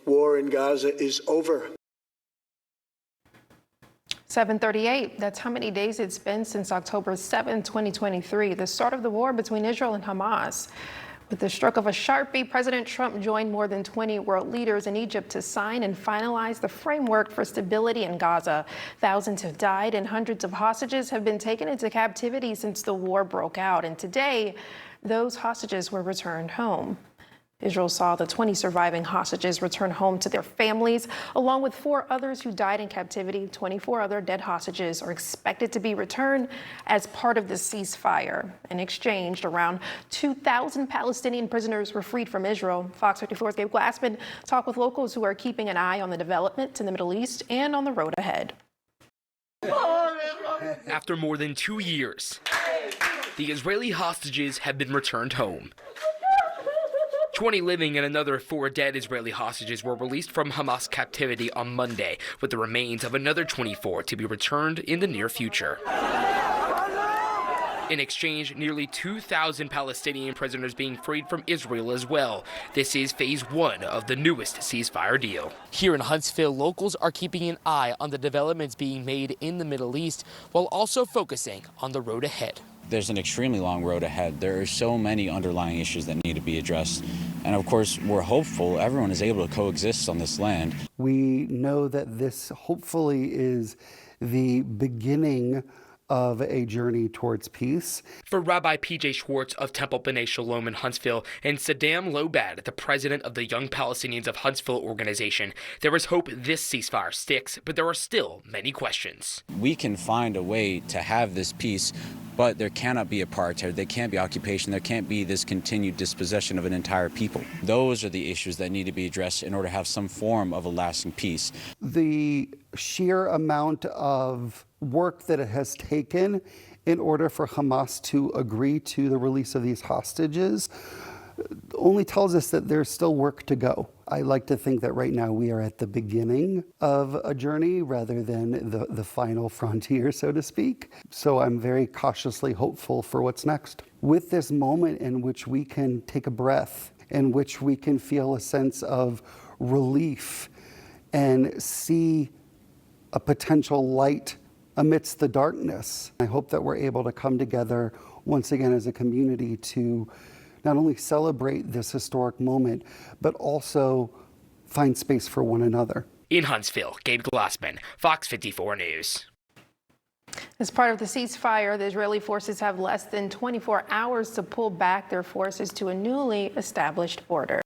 war in Gaza is over. 7:38. That's how many days it's been since October 7, 2023, the start of the war between Israel and Hamas. With the stroke of a Sharpie, President Trump joined more than 20 world leaders in Egypt to sign and finalize the framework for stability in Gaza. Thousands have died and hundreds of hostages have been taken into captivity since the war broke out. And today, those hostages were returned home. Israel saw the 20 surviving hostages return home to their families, along with 4 others who died in captivity. 24 other dead hostages are expected to be returned as part of the ceasefire. In exchange, around 2,000 Palestinian prisoners were freed from Israel. Fox 54's Gabe Glassman talked with locals who are keeping an eye on the developments in the Middle East and on the road ahead. After more than 2 years, the Israeli hostages have been returned home. 20 living and another 4 dead Israeli hostages were released from Hamas captivity on Monday, with the remains of another 24 to be returned in the near future. In exchange, nearly 2,000 Palestinian prisoners being freed from Israel as well. This is phase 1 of the newest ceasefire deal. Here in Huntsville, locals are keeping an eye on the developments being made in the Middle East, while also focusing on the road ahead. There's an extremely long road ahead. There are so many underlying issues that need to be addressed. And of course, we're hopeful everyone is able to coexist on this land. We know that this hopefully is the beginning of a journey towards peace. For Rabbi P.J. Schwartz of Temple B'nai Shalom in Huntsville and Saddam Lobad, the president of the Young Palestinians of Huntsville organization, there is hope this ceasefire sticks, but there are still many questions. We can find a way to have this peace, but there cannot be apartheid, there can't be occupation, there can't be this continued dispossession of an entire people. Those are the issues that need to be addressed in order to have some form of a lasting peace. The sheer amount of work that it has taken in order for Hamas to agree to the release of these hostages only tells us that there's still work to go. I like to think that right now we are at the beginning of a journey rather than the final frontier, so to speak. So I'm very cautiously hopeful for what's next. With this moment in which we can take a breath, in which we can feel a sense of relief and see a potential light amidst the darkness, I hope that we're able to come together once again as a community to not only celebrate this historic moment, but also find space for one another. In Huntsville, Gabe Glassman, Fox 54 News. As part of the ceasefire, the Israeli forces have less than 24 hours to pull back their forces to a newly established border.